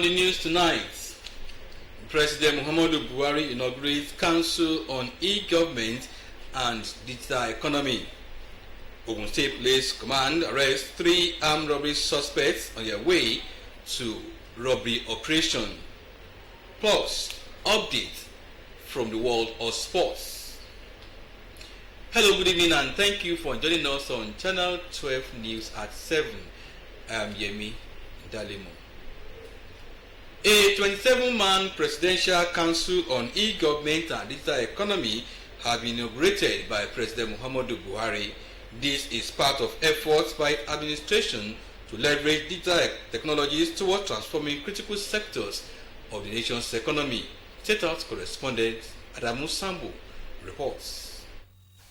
On the news tonight, President Muhammadu Buhari inaugurates Council on E-Government and Digital Economy. Ogun State Police Command arrests 3 armed robbery suspects on their way to robbery operation. Plus, update from the world of sports. Hello, good evening, and thank you for joining us on Channel 12 News at 7. I am Yemi Dalemo. A 27-man Presidential Council on E-Government and Digital Economy has been inaugurated by President Muhammadu Buhari. This is part of efforts by administration to leverage digital technologies towards transforming critical sectors of the nation's economy. State House correspondent Adamu Sambu reports.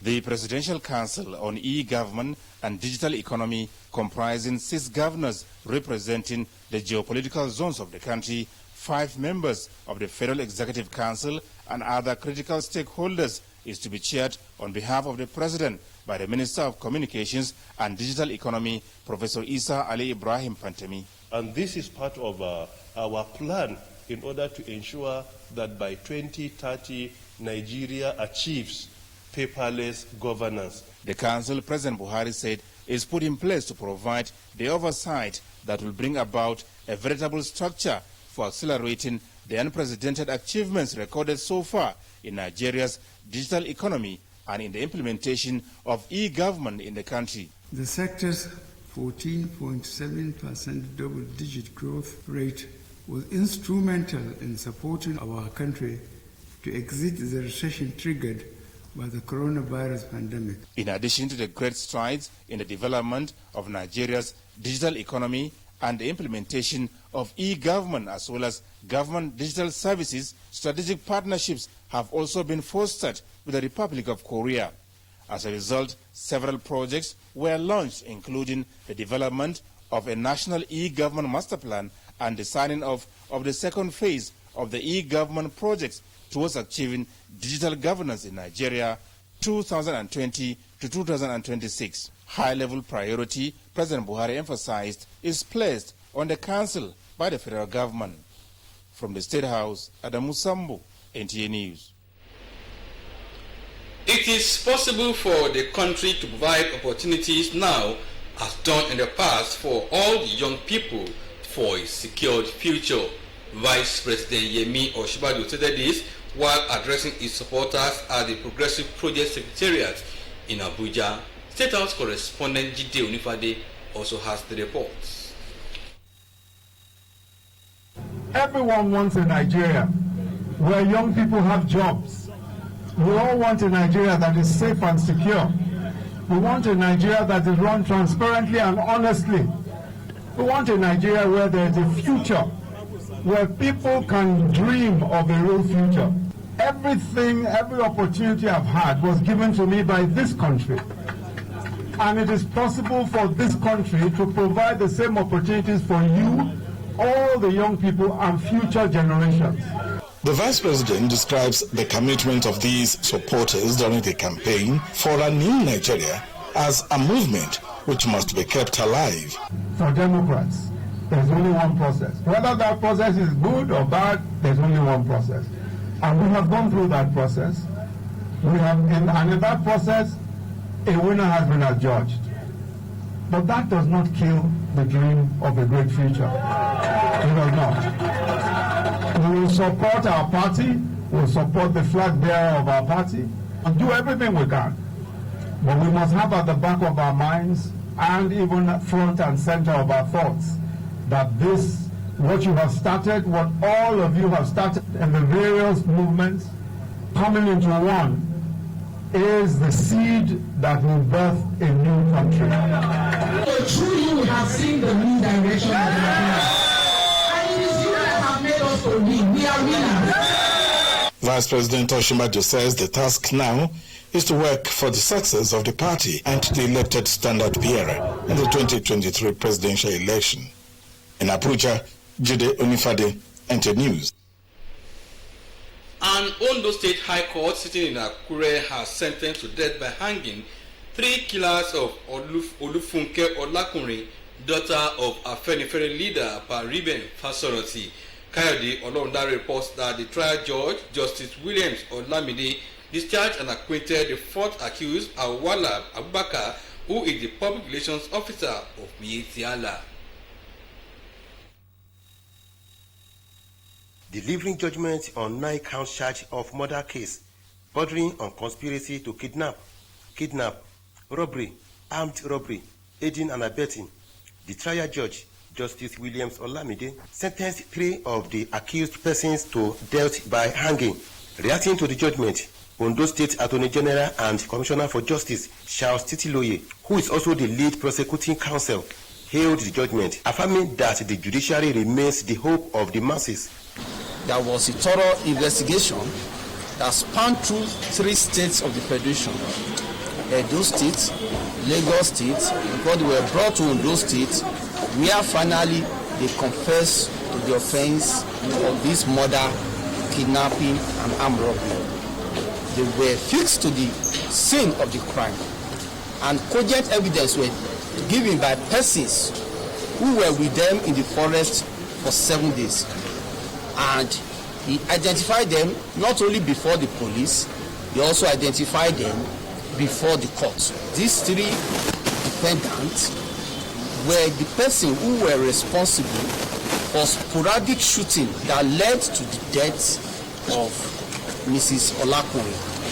The Presidential Council on E-Government and Digital Economy, comprising 6 governors representing the geopolitical zones of the country, 5 members of the Federal Executive Council and other critical stakeholders, is to be chaired on behalf of the President by the Minister of Communications and Digital Economy, Professor Isa Ali Ibrahim Pantemi. And this is part of our plan in order to ensure that by 2030, Nigeria achieves paperless governance. The council, President Buhari said, is put in place to provide the oversight that will bring about a veritable structure for accelerating the unprecedented achievements recorded so far in Nigeria's digital economy and in the implementation of e-government in the country. The sector's 14.7% double-digit growth rate was instrumental in supporting our country to exit the recession triggered by the coronavirus pandemic. In addition to the great strides in the development of Nigeria's digital economy and the implementation of e-government as well as government digital services, strategic partnerships have also been fostered with the Republic of Korea. As a result, several projects were launched, including the development of a national e-government master plan and the signing off of the second phase of the e-government projects towards achieving digital governance in Nigeria 2020 to 2026. High-level priority, President Buhari emphasized, is placed on the council by the federal government. From the State House, Adamu Sambu, NTA News. It is possible for the country to provide opportunities now, as done in the past, for all the young people for a secured future. Vice President Yemi Osinbajo said this while addressing his supporters at the Progressive Project Secretariat in Abuja. State House correspondent Jide Onifade also has the reports. Everyone wants a Nigeria where young people have jobs. We all want a Nigeria that is safe and secure. We want a Nigeria that is run transparently and honestly. We want a Nigeria where there is a future, where people can dream of a real future. Everything, every opportunity I've had was given to me by this country. And it is possible for this country to provide the same opportunities for you, all the young people and future generations. The Vice President describes the commitment of these supporters during the campaign for a new Nigeria as a movement which must be kept alive. For Democrats, there's only one process. Whether that process is good or bad, there's only one process. And we have gone through that process. And in that process, a winner has been adjudged. But that does not kill the dream of a great future. It does not. We will support our party, we will support the flag bearer of our party, and do everything we can. But we must have at the back of our minds and even front and center of our thoughts that this, what you have started, what all of you have started in the various movements coming into one, is the seed that will birth a new country. So through you we have seen the new direction of Nigeria. And it is you that have made us to win. We are winners. Vice President Osinbajo says the task now is to work for the success of the party and the elected standard bearer in the 2023 presidential election. In Abuja, Jide Onifade, NTA News. An Ondo State High Court sitting in Akure has sentenced to death by hanging 3 killers of Olufunke Olakunrin daughter of Afenifere leader Pariben Fasoroti. Kayode Olorundare reports that the trial judge, Justice Williams Olamide, discharged and acquitted the fourth accused, Awala Abubakar, who is the public relations officer of Miyetti Allah. Delivering judgment on 9-count charge of murder case bordering on conspiracy to kidnap, robbery, armed robbery, aiding and abetting, the trial judge, Justice Williams Olamide, sentenced 3 of the accused persons to death by hanging. Reacting to the judgment, Ondo State Attorney General and Commissioner for Justice, Charles Titiloye, who is also the lead prosecuting counsel, hailed the judgment, affirming that the judiciary remains the hope of the masses. There was a thorough investigation that spanned through 3 states of the Federation, Edo State, Lagos State, because they were brought to Ondo State, where finally they confessed to the offense of this murder, kidnapping, and armed robbery. They were fixed to the scene of the crime, and cogent evidence were given by persons who were with them in the forest for 7 days. And he identified them not only before the police, he also identified them before the court. These 3 defendants were the person who were responsible for sporadic shooting that led to the death of Mrs. Olakun.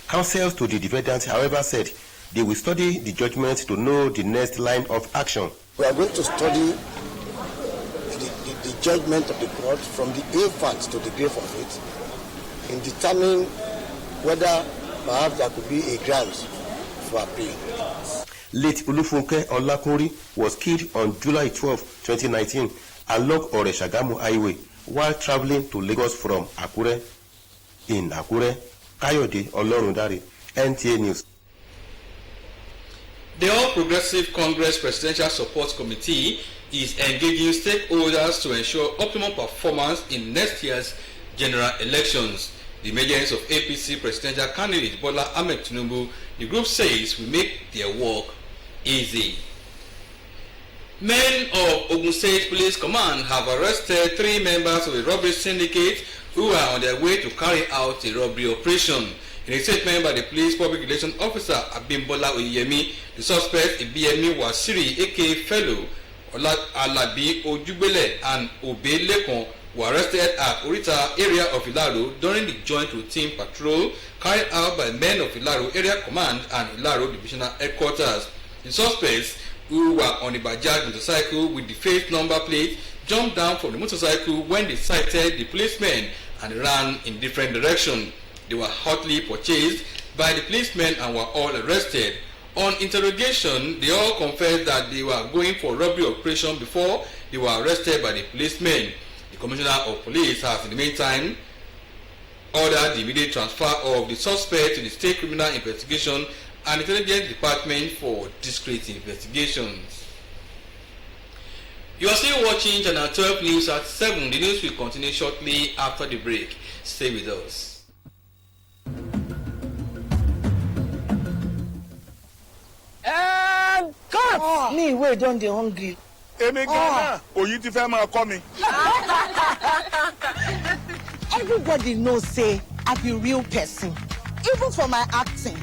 Counsel to the defendants, however, said they will study the judgment to know the next line of action. We are going to study the judgment of the court from the A facts to the grave of it in determining whether perhaps there could be a ground for appeal. Late Olufunke Olakunri was killed on July 12, 2019 along Ore-Shagamu Highway while traveling to Lagos from Akure. In Akure, Kayode Olorundare, NTA News. The All Progressive Congress Presidential Support Committee is engaging stakeholders to ensure optimum performance in next year's general elections. The emergence of APC presidential candidate Bola Ahmed Tinubu, the group says, will make their work easy. Men of Ogun State Police Command have arrested 3 members of a robbery syndicate who are on their way to carry out a robbery operation. In a statement by the police public relations officer Abimbola Oyemi, the suspects Ibiyemi Wasiri, aka Fellow, Alabi Ojubele, and Obe Lekon were arrested at Orita area of Ilaro during the joint routine patrol carried out by men of Ilaro Area Command and Ilaro Divisional Headquarters. The suspects, who were on a Bajaj motorcycle with the face number plate, jumped down from the motorcycle when they sighted the policemen and ran in different directions. They were hotly purchased by the policemen and were all arrested. On interrogation, they all confessed that they were going for robbery operation before they were arrested by the policemen. The Commissioner of Police has, in the meantime, ordered the immediate transfer of the suspect to the State Criminal Investigation and Intelligence Department for discreet investigations. You are still watching Channel 12 News at 7. The news will continue shortly after the break. Stay with us. God! Me, wait, don't dey hungry. Oyin ti fẹ́ máa kọ́ mi. Everybody knows say I be real person, even for my acting.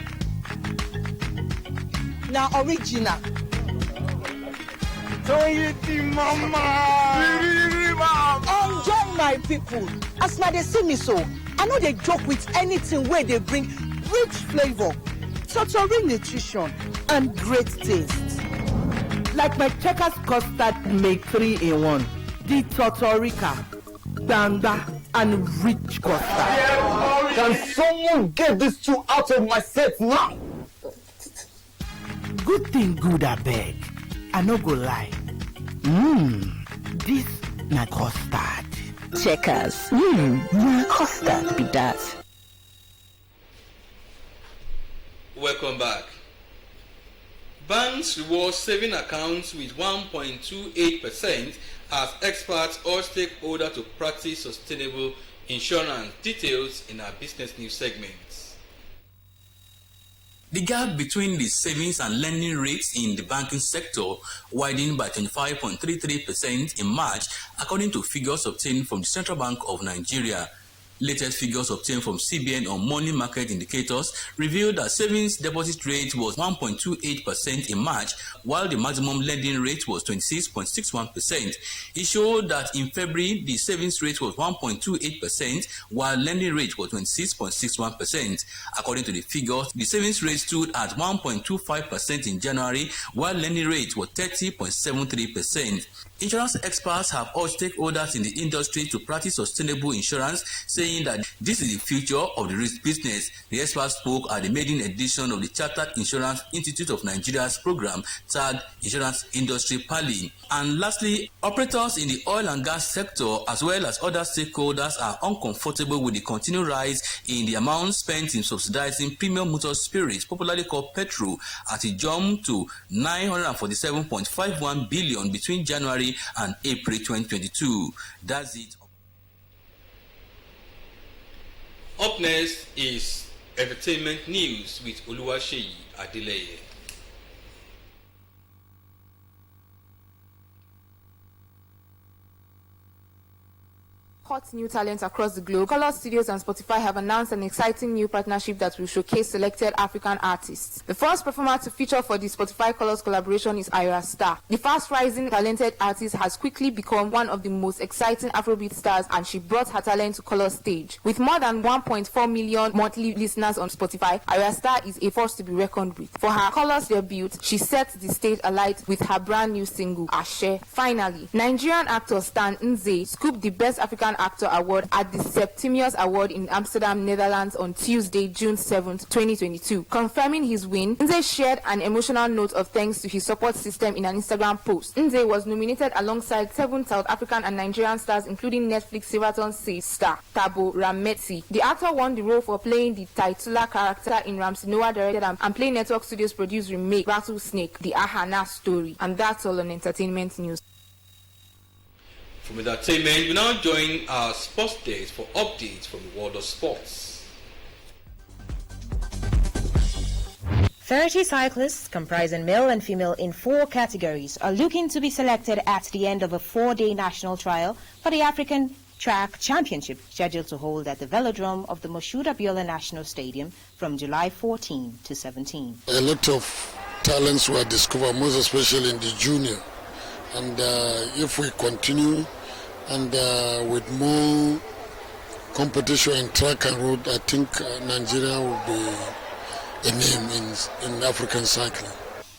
Now original. Enjoy my people. As now they see me so, I know they joke with anything where they bring rich flavor, total nutrition, and great taste. Like my Checkers custard make 3-in-1, the Totorica, Danda, and rich custard. Can someone get these 2 out of my set now? Good thing good, I beg. I no go lie. This na custard. Checkers. Na custard be that. Welcome back. Banks reward saving accounts with 1.28% as experts urge stakeholders to practice sustainable insurance. Details in our business news segments. The gap between the savings and lending rates in the banking sector widened by 25.33% in March, according to figures obtained from the Central Bank of Nigeria. Latest figures obtained from CBN on money market indicators revealed that savings deposit rate was 1.28% in March, while the maximum lending rate was 26.61%. It showed that in February, the savings rate was 1.28%, while lending rate was 26.61%. According to the figures, the savings rate stood at 1.25% in January, while lending rate was 30.73%. Insurance experts have urged stakeholders in the industry to practice sustainable insurance, saying that this is the future of the risk business. The experts spoke at the maiden edition of the Chartered Insurance Institute of Nigeria's program tagged Insurance Industry Pali. And lastly, operators in the oil and gas sector as well as other stakeholders are uncomfortable with the continued rise in the amount spent in subsidizing premium motor spirits, popularly called petrol, as it jumped to 947.51 billion between January and April 2022. That's it. Up next is entertainment news with Oluwaseyi Adeleye. Hot new talents across the globe, Color Studios and Spotify have announced an exciting new partnership that will showcase selected African artists. The first performer to feature for the Spotify Colors collaboration is Ayra Starr. The fast-rising, talented artist has quickly become one of the most exciting Afrobeat stars, and she brought her talent to Color stage. With more than 1.4 million monthly listeners on Spotify, Ayra Starr is a force to be reckoned with. For her Colors debut, she set the stage alight with her brand new single, Ashe. Finally, Nigerian actor Stan Nze scooped the Best African Actor Award at the Septimius Award in Amsterdam, Netherlands on Tuesday, June 7, 2022. Confirming his win, Nze shared an emotional note of thanks to his support system in an Instagram post. Nze was nominated alongside 7 South African and Nigerian stars, including Netflix Silverton Says star Thabo Rametsi. The actor won the role for playing the titular character in Ramsey Noah directed and Play Network Studios produced remake Rattlesnake, the Ahana story. And that's all on entertainment news. From entertainment, we now join our sports days for updates from the world of sports. 30 cyclists, comprising male and female in 4 categories, are looking to be selected at the end of a 4-day national trial for the African Track Championship, scheduled to hold at the Velodrome of the Moshood Abiola National Stadium from July 14 to 17. A lot of talents were discovered, most especially in the junior. And if we continue and with more competition in track and road, I think Nigeria will be a name in African cycling.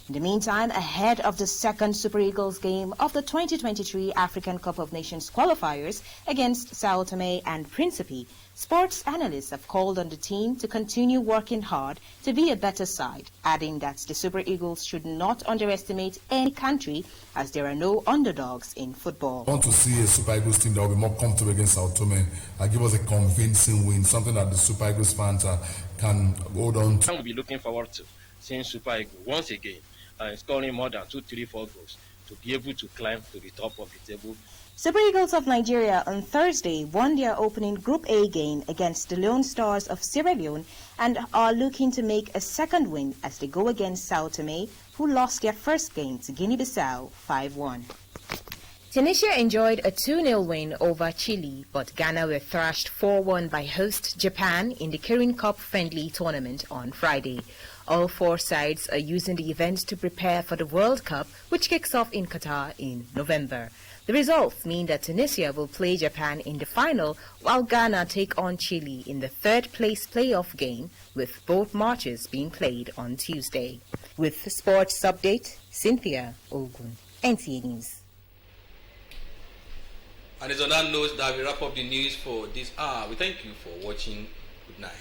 In the meantime, ahead of the second Super Eagles game of the 2023 African Cup of Nations qualifiers against Sao Tome and Principe, sports analysts have called on the team to continue working hard to be a better side, adding that the Super Eagles should not underestimate any country as there are no underdogs in football. I want to see a Super Eagles team that will be more comfortable against Sao Tome and give us a convincing win, something that the Super Eagles fans can hold on to. We'll be looking forward to seeing Super Eagles once again scoring more than 2, 3, 4 goals to be able to climb to the top of the table. Super Eagles of Nigeria on Thursday won their opening Group A game against the Lone Stars of Sierra Leone and are looking to make a second win as they go against Sao Tome, who lost their first game to Guinea-Bissau 5-1. Tunisia enjoyed a 2-0 win over Chile, but Ghana were thrashed 4-1 by host Japan in the Kirin Cup friendly tournament on Friday. All 4 sides are using the event to prepare for the World Cup, which kicks off in Qatar in November. The results mean that Tunisia will play Japan in the final, while Ghana take on Chile in the third-place playoff game, with both matches being played on Tuesday. With the sports update, Cynthia Ogun, NTA News. And it's on that note that we wrap up the news for this hour. We thank you for watching. Good night.